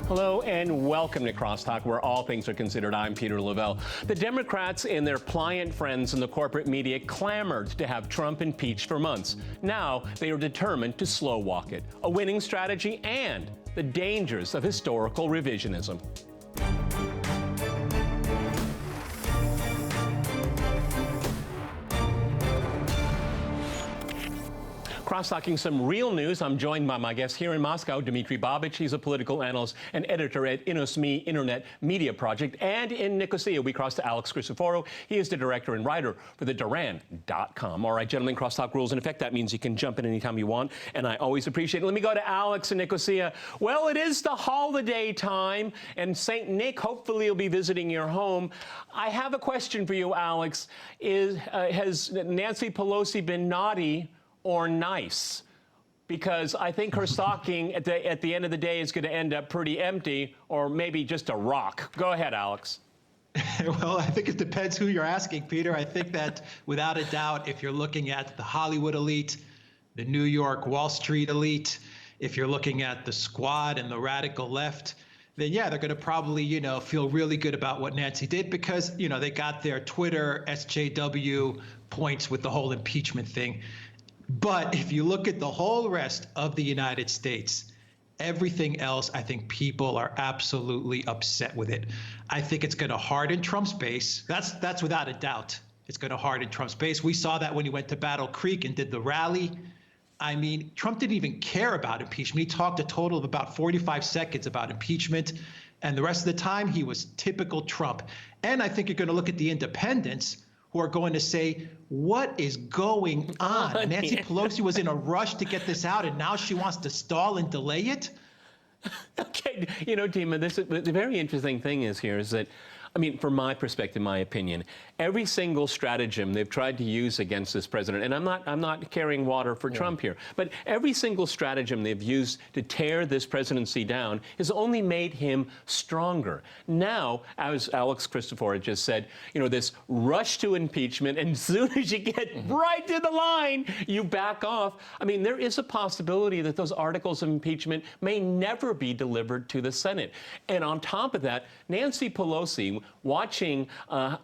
Hello and welcome to Crosstalk, where all things are considered. I'm Peter Lavelle. The Democrats and their pliant friends in the corporate media clamored to have Trump impeached for months. Now they are determined to slow walk it. A winning strategy and the dangers of historical revisionism. Cross-talking some real news. I'm joined by my guest here in Moscow, Dmitry Babich. He's a political analyst and editor at InnosMe Internet Media Project. And in Nicosia, we cross to Alex Christoforou. He is the director and writer for the Duran.com. All right, gentlemen, crosstalk rules in effect. That means you can jump in anytime you want, and I always appreciate it. Let me go to Alex in Nicosia. Well, it is the holiday time, and St. Nick hopefully will be visiting your home. I have a question for you, Alex. Has Nancy Pelosi been naughty or nice? Because I think her stocking at the end of the day is going to end up pretty empty, or maybe just a rock. Go ahead, Alex. Well, I think it depends who you're asking, Peter. I think that without a doubt, if you're looking at the Hollywood elite, the New York Wall Street elite, if you're looking at the Squad and the radical left, then yeah, they're going to probably, feel really good about what Nancy did because, they got their Twitter SJW points with the whole impeachment thing. But if you look at the whole rest of the United States, everything else, I think people are absolutely upset with it. I think it's going to harden Trump's base. That's without a doubt. It's going to harden Trump's base. We saw that when he went to Battle Creek and did the rally. I mean, Trump didn't even care about impeachment. He talked a total of about 45 seconds about impeachment. And the rest of the time, he was typical Trump. And I think you're going to look at the independents who are going to say, what is going on? Nancy Pelosi was in a rush to get this out, and now she wants to stall and delay it? Okay, Dima, the very interesting thing is that, from my perspective, my opinion, every single stratagem they've tried to use against this president, and I'm not carrying water for Trump here, but every single stratagem they've used to tear this presidency down has only made him stronger. Now, as Alex Christoforou just said, this rush to impeachment, and as soon as you get right to the line, you back off. There is a possibility that those articles of impeachment may never be delivered to the Senate. And on top of that, Nancy Pelosi, watching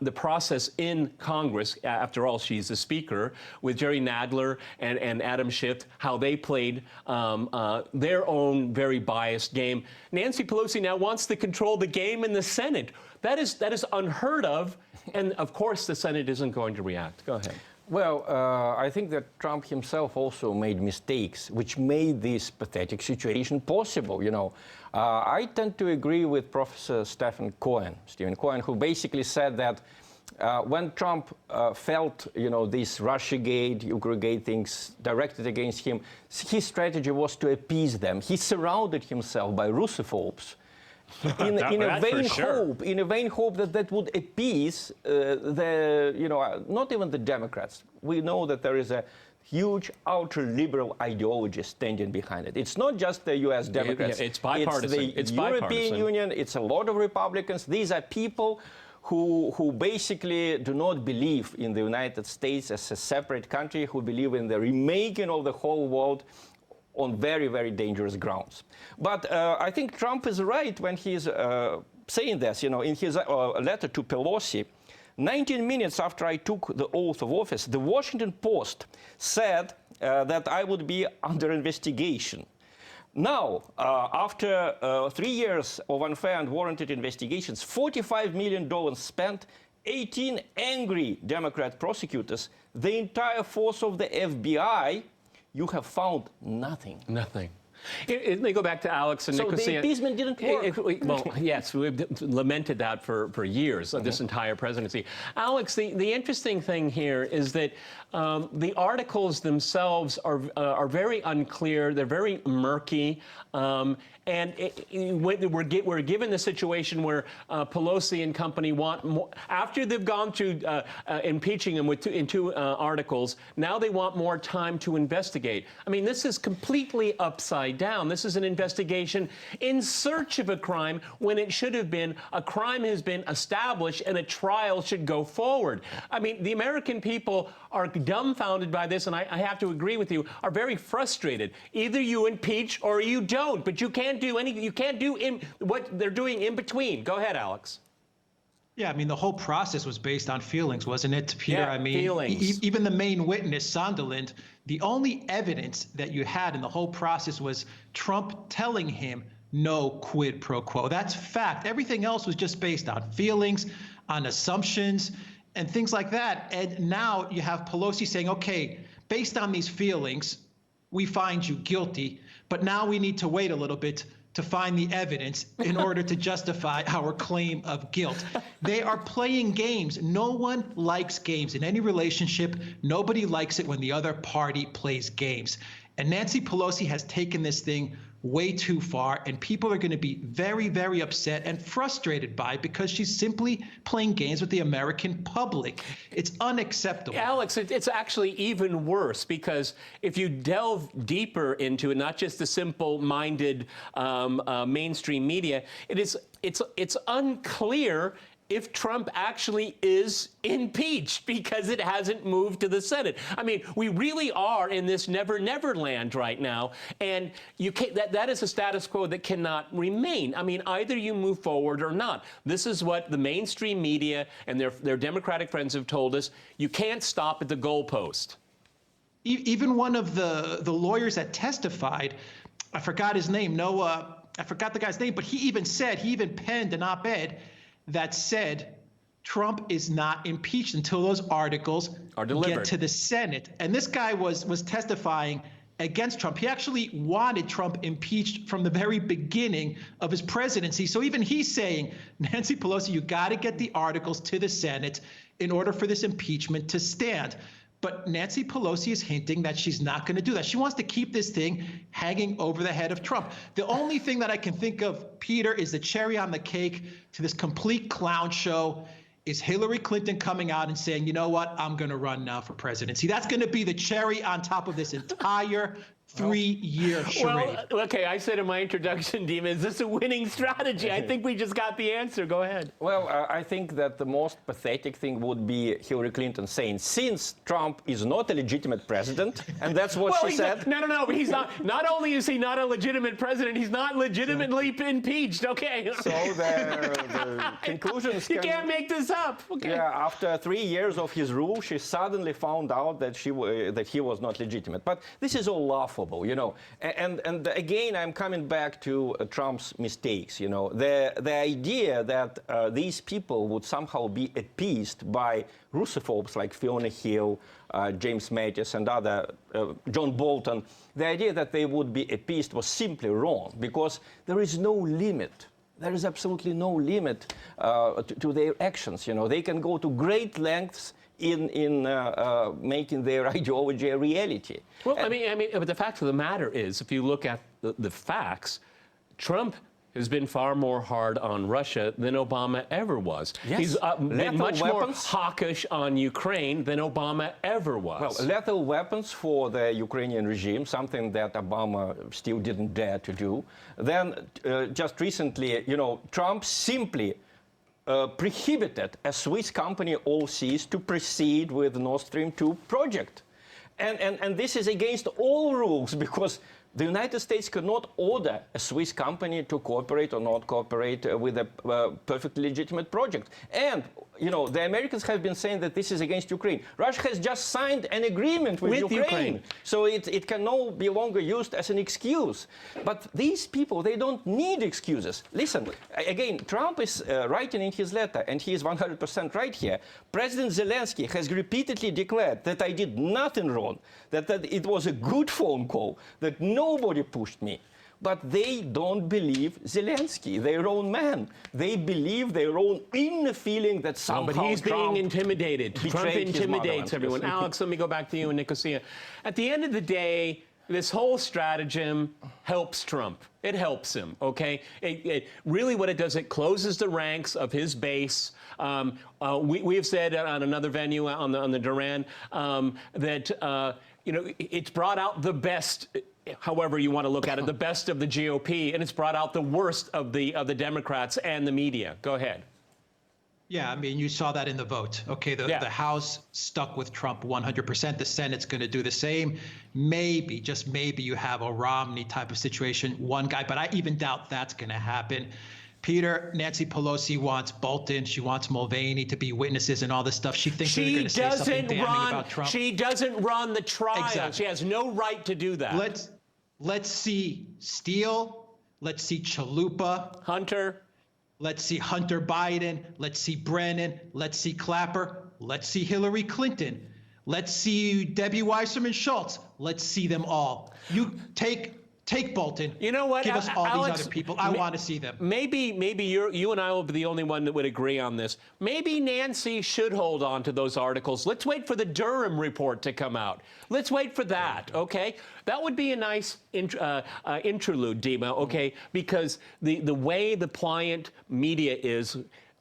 the process in Congress, after all, she's the speaker, with Jerry Nadler and Adam Schiff, how they played their own very biased game. Nancy Pelosi now wants to control the game in the Senate. That is unheard of, and of course the Senate isn't going to react. Go ahead. Well, I think that Trump himself also made mistakes, which made this pathetic situation possible. I tend to agree with Professor Stephen Cohen, who basically said that when Trump felt, these Russiagate, Ukrainegate things directed against him, his strategy was to appease them. He surrounded himself by Russophobes. In a vain hope that would appease not even the Democrats. We know that there is a huge ultra-liberal ideology standing behind it. It's not just the U.S. Democrats. It's bipartisan. It's the European Union. It's a lot of Republicans. These are people who basically do not believe in the United States as a separate country, who believe in the remaking of the whole world on very, very dangerous grounds. But I think Trump is right when he's saying this. In his letter to Pelosi, 19 minutes after I took the oath of office, the Washington Post said that I would be under investigation. Now, after 3 years of unfair and warranted investigations, $45 million spent, 18 angry Democrat prosecutors, the entire force of the FBI, you have found nothing. Nothing. Let me go back to Alex and Nicosia. So the appeasement didn't work. Well, yes, we've lamented that for years, this entire presidency. Alex, the interesting thing here is that the articles themselves are very unclear. They're very murky. And we're given the situation where Pelosi and company want more, after they've gone through impeaching him in two articles, now they want more time to investigate. This is completely upside upside down. This is an investigation in search of a crime when it should have been a crime has been established and a trial should go forward. I mean, the American people are dumbfounded by this, and I have to agree with you, are very frustrated. Either you impeach or you don't, but you can't do anything. You can't do what they're doing in between. Go ahead, Alex. Yeah, I mean, the whole process was based on feelings, wasn't it, Peter? Yeah, I mean, feelings. Even the main witness, Sunderland, the only evidence that you had in the whole process was Trump telling him no quid pro quo. That's fact. Everything else was just based on feelings, on assumptions, and things like that. And now you have Pelosi saying, okay, based on these feelings, we find you guilty, but now we need to wait a little bit to find the evidence in order to justify our claim of guilt. They are playing games. No one likes games in any relationship. Nobody likes it when the other party plays games. And Nancy Pelosi has taken this thing way too far, and people are going to be very, very upset and frustrated by it because she's simply playing games with the American public. It's unacceptable. Alex, it's actually even worse because if you delve deeper into it, not just the simple-minded mainstream media, it's unclear if Trump actually is impeached because it hasn't moved to the Senate. I mean, we really are in this never land right now, and you can't, that is a status quo that cannot remain. I mean, either you move forward or not. This is what the mainstream media and their Democratic friends have told us. You can't stop at the goalpost. Even one of the lawyers that testified, I forgot his name. I forgot the guy's name, but he even penned an op-ed that said Trump is not impeached until those articles get to the Senate. And this guy was testifying against Trump. He actually wanted Trump impeached from the very beginning of his presidency. So even he's saying, Nancy Pelosi, you got to get the articles to the Senate in order for this impeachment to stand. But Nancy Pelosi is hinting that she's not going to do that. She wants to keep this thing hanging over the head of Trump. The only thing that I can think of, Peter, is the cherry on the cake to this complete clown show is Hillary Clinton coming out and saying, you know what, I'm going to run now for presidency. That's going to be the cherry on top of this entire 3-year charade. Well, okay, I said in my introduction, Dima, is this a winning strategy? I think we just got the answer. Go ahead. Well, I think that the most pathetic thing would be Hillary Clinton saying, since Trump is not a legitimate president, and that's what she said. No, but he's not. Not only is he not a legitimate president, he's not legitimately impeached. Okay. So the conclusions You can't make this up. Okay. Yeah, after 3 years of his rule, she suddenly found out that he was not legitimate. But this is all laughable. You know, and again, I'm coming back to Trump's mistakes. You know, the idea that these people would somehow be appeased by Russophobes like Fiona Hill, James Mattis, and other John Bolton, the idea that they would be appeased was simply wrong because there is no limit. There is absolutely no limit to their actions. You know, they can go to great lengths in making their ideology a reality. Well, I mean, but the fact of the matter is, if you look at the facts, Trump has been far more hard on Russia than Obama ever was. Yes. He's been much more weapons. hawkish on Ukraine than Obama ever was. Well, lethal weapons for the Ukrainian regime, something that Obama still didn't dare to do. Then, just recently, you know, Trump simply prohibited a Swiss company, Allseas, to proceed with the Nord Stream 2 project. And this is against all rules because the United States cannot order a Swiss company to cooperate or not cooperate with a perfectly legitimate project. And, you know, the Americans have been saying that this is against Ukraine. Russia has just signed an agreement with Ukraine. So it can no be longer used as an excuse. But these people, they don't need excuses. Listen, again, Trump is writing in his letter, and he is 100% right here. President Zelensky has repeatedly declared that I did nothing wrong, that it was a good phone call, that nobody pushed me. But they don't believe Zelensky, their own man. They believe their own inner feeling that somehow but he's Trump being intimidated. Trump intimidates everyone. Alex, let me go back to you in Nicosia. At the end of the day, this whole stratagem helps Trump. It helps him, okay? Really what it does, it closes the ranks of his base. We have said on another venue on the Duran that, you know, it's brought out the best however you want to look at it, the best of the GOP, and it's brought out the worst of the Democrats and the media. Go ahead. Yeah, I mean, you saw that in the vote. Okay, the House stuck with Trump 100%. The Senate's going to do the same. Maybe, just maybe, you have a Romney type of situation, one guy, but I even doubt that's going to happen. Peter, Nancy Pelosi wants Bolton. She wants Mulvaney to be witnesses and all this stuff. She thinks they're going to say something damning about Trump. She doesn't run the trial. Exactly. She has no right to do that. Let's see Steele. Let's see Chalupa. Hunter. Let's see Hunter Biden. Let's see Brennan. Let's see Clapper. Let's see Hillary Clinton. Let's see Debbie Weiserman Schultz. Let's see them all. You take Bolton. You know what? Give us all Alex, these other people. I want to see them. Maybe you and I will be the only one that would agree on this. Maybe Nancy should hold on to those articles. Let's wait for the Durham report to come out. Let's wait for that, okay? That would be a nice interlude, Dima, okay? Because the way the pliant media is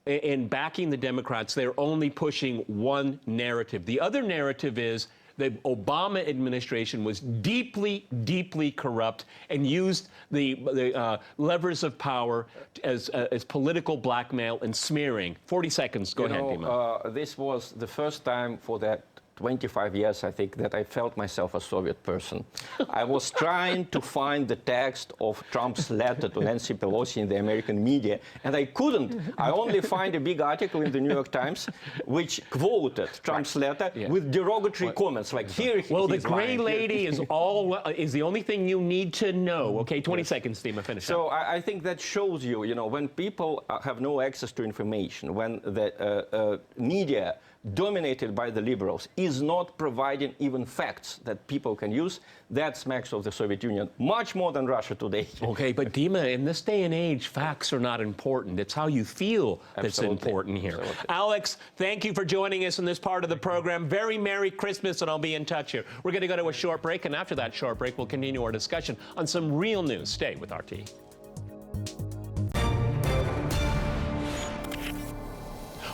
in backing the Democrats, they're only pushing one narrative. The other narrative is the Obama administration was deeply, deeply corrupt and used the levers of power as political blackmail and smearing. 40 seconds. Go ahead, Dima. This was the first time for that 25 years, I think, that I felt myself a Soviet person. I was trying to find the text of Trump's letter to Nancy Pelosi in the American media, and I couldn't. I only find a big article in the New York Times which quoted Trump's letter with derogatory comments, like here. Well, the gray lady is the only thing you need to know. Okay, 20 seconds, Dima. Finish. So I think that shows you, when people have no access to information, when the media dominated by the liberals is not providing even facts that people can use, that smacks of the Soviet Union much more than Russia today. Okay, but Dima, in this day and age, facts are not important. It's how you feel that's important here. Absolutely. Alex, thank you for joining us in this part of the program. Very Merry Christmas, and I'll be in touch here. We're going to go to a short break, and after that short break, we'll continue our discussion on some real news. Stay with RT.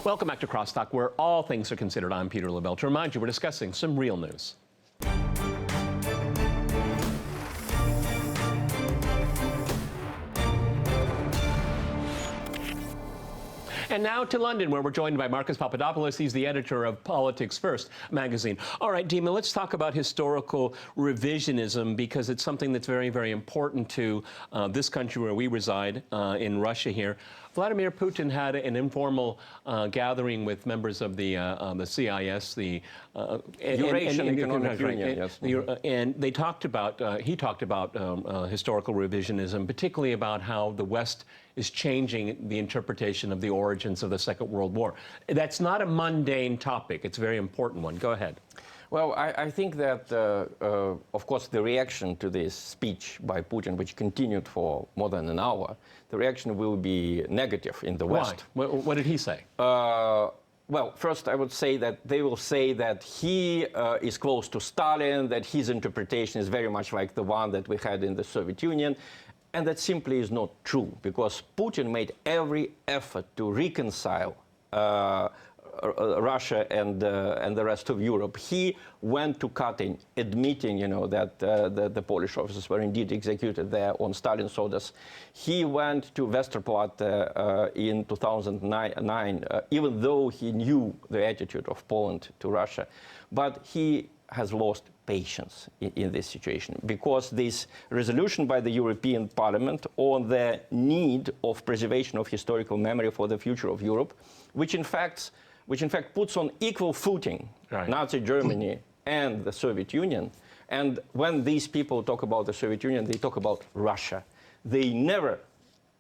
Welcome back to Crosstalk, where all things are considered. I'm Peter LaBelle. To remind you, we're discussing some real news. And now to London, where we're joined by Marcus Papadopoulos. He's the editor of Politics First magazine. All right, Dima, let's talk about historical revisionism, because it's something that's very, very important to this country where we reside, in Russia here. Vladimir Putin had an informal gathering with members of the CIS, the Eurasian Economic Union, yes. And they talked about, he talked about historical revisionism, particularly about how the West is changing the interpretation of the origins of the Second World War. That's not a mundane topic. It's a very important one. Go ahead. Well, I think that, of course, the reaction to this speech by Putin, which continued for more than an hour, the reaction will be negative in the West. Why? What did he say? Well, first, I would say that they will say that he is close to Stalin, that his interpretation is very much like the one that we had in the Soviet Union. And that simply is not true, because Putin made every effort to reconcile Russia and the rest of Europe. He went to cutting, admitting, that the Polish officers were indeed executed there on Stalin's orders. He went to Westerplatte in 2009, even though he knew the attitude of Poland to Russia. But he has lost patience in this situation, because this resolution by the European Parliament on the need of preservation of historical memory for the future of Europe, which in fact puts on equal footing Nazi Germany and the Soviet Union. And when these people talk about the Soviet Union, they talk about Russia. They never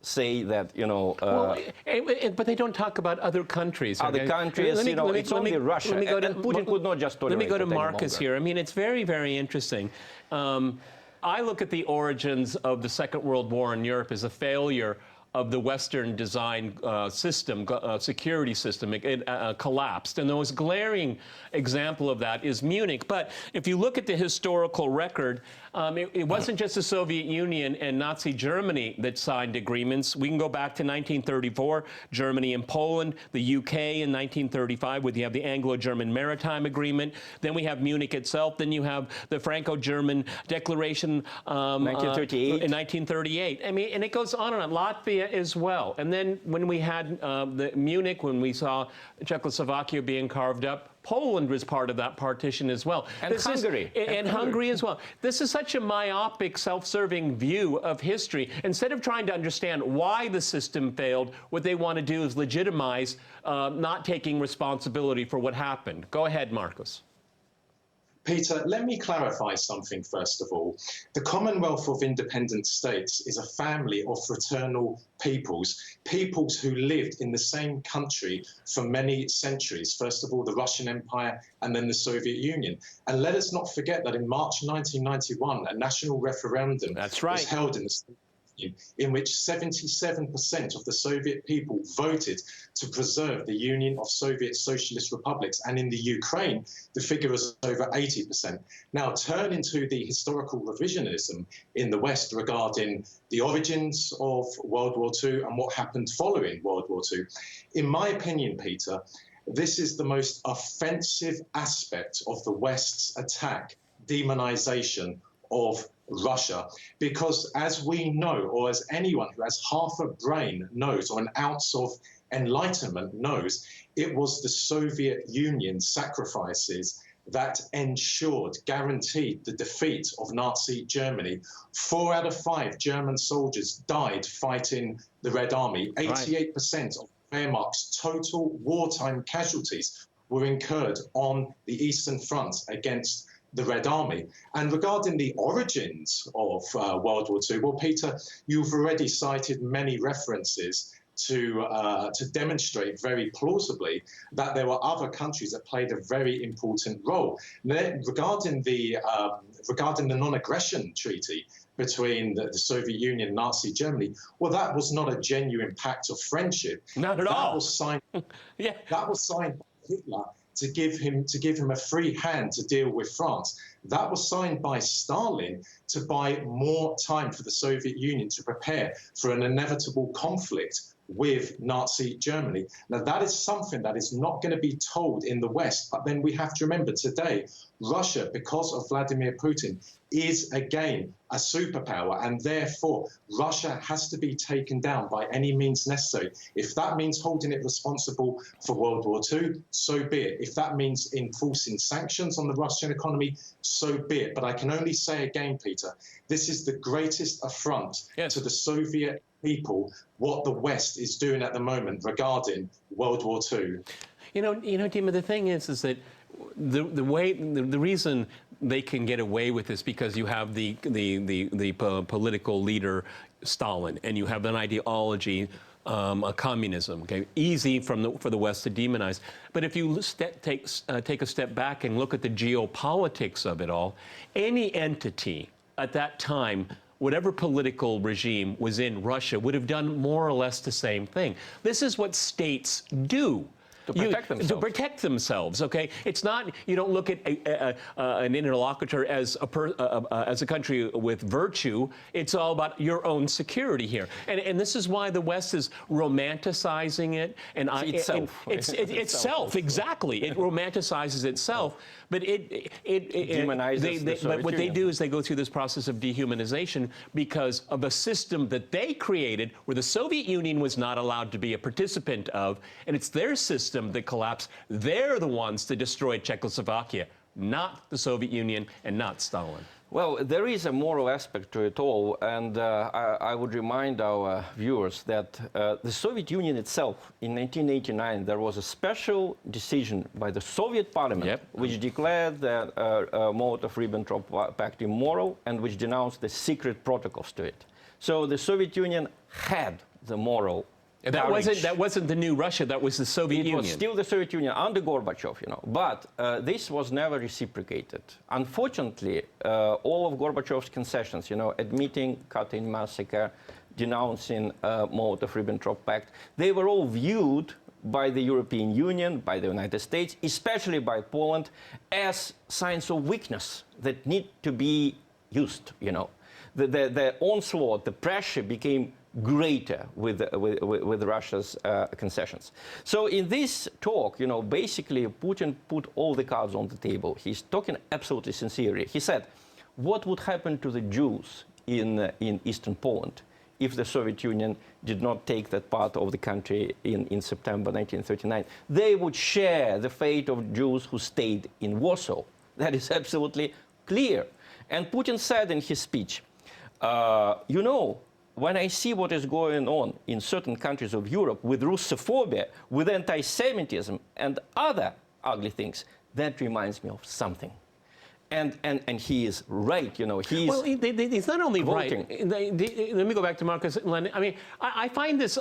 say that, but they don't talk about other countries. Other countries, it's only Russia. And Putin could not just tolerate it. Let me go to Marcus here. I mean, it's very, very interesting. I look at the origins of the Second World War in Europe as a failure of the Western design system, security system, it collapsed. And the most glaring example of that is Munich. But if you look at the historical record, it wasn't just the Soviet Union and Nazi Germany that signed agreements. We can go back to 1934, Germany and Poland, the UK in 1935, where you have the Anglo-German Maritime Agreement. Then we have Munich itself. Then you have the Franco-German Declaration 1938. In 1938. I mean, and it goes on and on. Latvia as well. And then when we had the Munich, when we saw Czechoslovakia being carved up, Poland was part of that partition as well. And Hungary. And Hungary as well. This is such a myopic, self-serving view of history. Instead of trying to understand why the system failed, what they want to do is legitimize not taking responsibility for what happened. Go ahead, Marcus. Peter, let me clarify something first of all. The Commonwealth of Independent States is a family of fraternal peoples who lived in the same country for many centuries. First of all, the Russian Empire and then the Soviet Union. And let us not forget that in March 1991, a national referendum was held in the in which 77% of the Soviet people voted to preserve the Union of Soviet Socialist Republics. And in the Ukraine, the figure is over 80%. Now, turn into the historical revisionism in the West regarding the origins of World War II and what happened following World War II. In my opinion, Peter, this is the most offensive aspect of the West's attack, demonization of Russia, because as we know, or as anyone who has half a brain knows, or an ounce of enlightenment knows, it was the Soviet Union sacrifices that ensured, guaranteed the defeat of Nazi Germany. 4 out of 5 German soldiers died fighting the Red Army. 88% of Wehrmacht's total wartime casualties were incurred on the Eastern Front against the Red Army. And regarding the origins of World War II, well, Peter, you've already cited many references to demonstrate very plausibly that there were other countries that played a very important role. Regarding the non-aggression treaty between the Soviet Union and Nazi Germany, well, that was not a genuine pact of friendship. Not at all. That was signed. That was signed by Hitler to give him a free hand to deal with France. That was signed by Stalin to buy more time for the Soviet Union to prepare for an inevitable conflict with Nazi Germany. Now, that is something that is not going to be told in the West. But then we have to remember today, Russia, because of Vladimir Putin, is again a superpower, and therefore Russia has to be taken down by any means necessary. If that means holding it responsible for World War II, so be it. If that means enforcing sanctions on the Russian economy, so be it. But I can only say again, Peter, this is the greatest affront to the Soviet people, what the West is doing at the moment regarding World War II. You know, Dima, the thing is that the reason they can get away with this because you have the political leader Stalin, and you have an ideology, a communism. Okay, easy for the West to demonize. But if you take a step back and look at the geopolitics of it all, any entity at that time, whatever political regime was in Russia, would have done more or less the same thing. This is what states do. To protect themselves. To protect themselves, okay? It's not, you don't look at an interlocutor as a country with virtue. It's all about your own security here. And this is why the West is romanticizing it. And itself, exactly. It romanticizes itself. But demonizes what they do is they go through this process of dehumanization because of a system that they created where the Soviet Union was not allowed to be a participant of, and it's their system that collapsed. They're the ones that destroyed Czechoslovakia, not the Soviet Union and not Stalin. Well, there is a moral aspect to it all, and I would remind our viewers that the Soviet Union itself, in 1989, there was a special decision by the Soviet Parliament which declared the Molotov-Ribbentrop Pact immoral and which denounced the secret protocols to it. So the Soviet Union had the moral That wasn't the new Russia. That was the Soviet Union. It was still the Soviet Union under Gorbachev, you know. But this was never reciprocated. Unfortunately, all of Gorbachev's concessions, you know, admitting Katyn massacre, denouncing Molotov-Ribbentrop Pact, they were all viewed by the European Union, by the United States, especially by Poland, as signs of weakness that need to be used. You know, the onslaught, the pressure became greater with Russia's concessions. So in this talk, you know, basically Putin put all the cards on the table. He's talking absolutely sincerely. He said, what would happen to the Jews in eastern Poland if the Soviet Union did not take that part of the country in September 1939? They would share the fate of Jews who stayed in Warsaw. That is absolutely clear. And Putin said in his speech, you know, when I see what is going on in certain countries of Europe with Russophobia, with anti-Semitism and other ugly things, that reminds me of something. And he is right, you know. He's not only voting. right. Let me go back to Marcus. I mean, I find this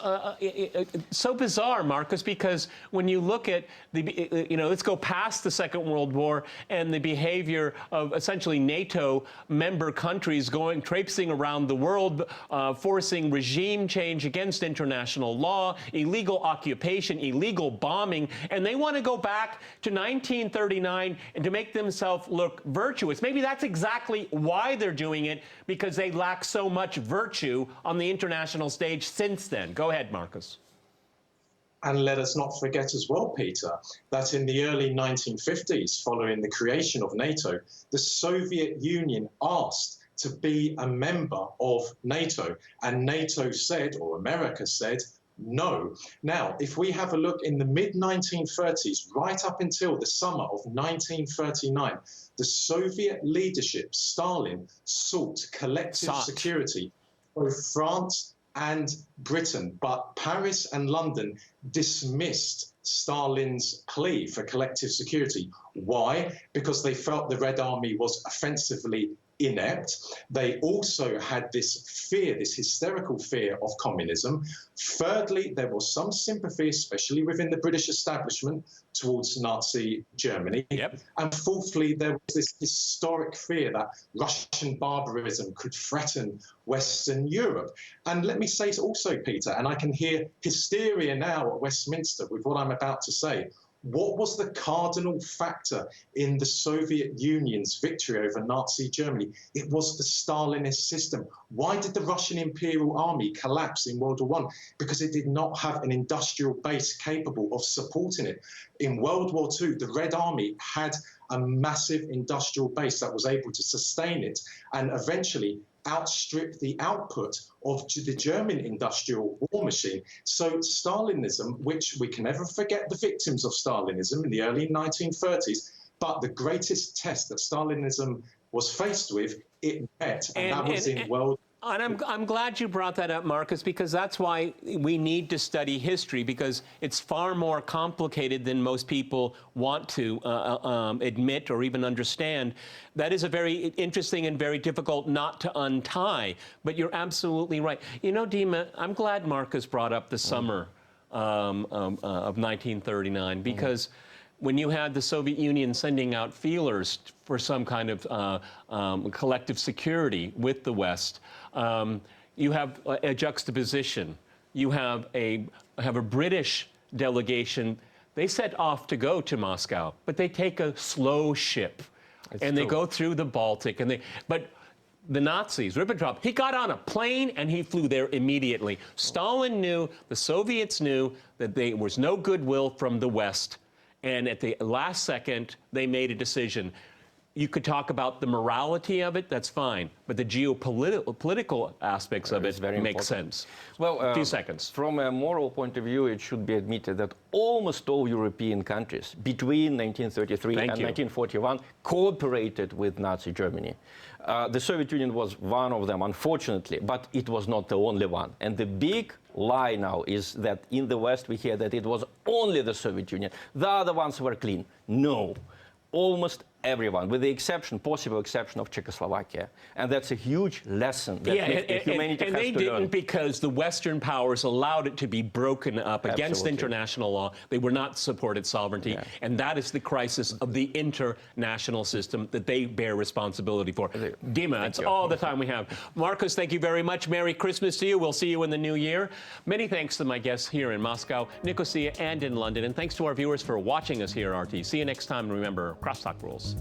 so bizarre, Marcus, because when you look at the, you know, let's go past the Second World War and the behavior of essentially NATO member countries traipsing around the world, forcing regime change against international law, illegal occupation, illegal bombing, and they want to go back to 1939 and to make themselves look virtuous. Maybe that's exactly why they're doing it, because they lack so much virtue on the international stage since then. Go ahead, Marcus. And let us not forget as well, Peter, that in the early 1950s, following the creation of NATO, the Soviet Union asked to be a member of NATO, and NATO said, or America said, no. Now, if we have a look in the mid-1930s, right up until the summer of 1939, the Soviet leadership, Stalin, sought collective security, both France and Britain. But Paris and London dismissed Stalin's plea for collective security. Why? Because they felt the Red Army was offensively inept. They also had this fear, this hysterical fear of communism. Thirdly, there was some sympathy, especially within the British establishment, towards Nazi Germany. Yep. And fourthly, there was this historic fear that Russian barbarism could threaten Western Europe. And let me say also, Peter, and I can hear hysteria now at Westminster with what I'm about to say, what was the cardinal factor in the Soviet Union's victory over Nazi Germany? It was the Stalinist system. Why did the Russian Imperial Army collapse in World War I? Because it did not have an industrial base capable of supporting it. In World War II, the Red Army had a massive industrial base that was able to sustain it and eventually outstrip the output of the German industrial war machine. So Stalinism, which we can never forget the victims of Stalinism in the early 1930s, but the greatest test that Stalinism was faced with, it met, and that was in World And I'm glad you brought that up, Marcus, because that's why we need to study history, because it's far more complicated than most people want to admit or even understand. That is a very interesting and very difficult knot to untie, but you're absolutely right. You know, Dima, I'm glad Marcus brought up the summer of 1939, because when you had the Soviet Union sending out feelers for some kind of collective security with the West, you have a juxtaposition. You have a British delegation. They set off to go to Moscow, but they take a slow ship, and they go through the Baltic. But the Nazis, Ribbentrop, he got on a plane and he flew there immediately. Stalin knew, the Soviets knew that there was no goodwill from the West. And at the last second, they made a decision. You could talk about the morality of it, that's fine. But the geopolitical aspects of it make sense. Well, a few seconds. From a moral point of view, it should be admitted that almost all European countries between 1933 and 1941 cooperated with Nazi Germany. The Soviet Union was one of them, unfortunately, but it was not the only one. And the big lie now is that in the West we hear that it was only the Soviet Union. The other ones were clean. No. Almost everyone, with the possible exception of Czechoslovakia. And that's a huge lesson that humanity and has they to didn't learn. because the Western powers allowed it to be broken up against Absolutely. international law. They were not supported sovereignty, and that is the crisis of the international system that they bear responsibility for. Dima, that's all the time we have. Marcus, thank you very much. Merry Christmas to you. We'll see you in the new year. Many thanks to my guests here in Moscow, Nicosia, and in London. And thanks to our viewers for watching us here at RT. See you next time. And remember, crosstalk rules.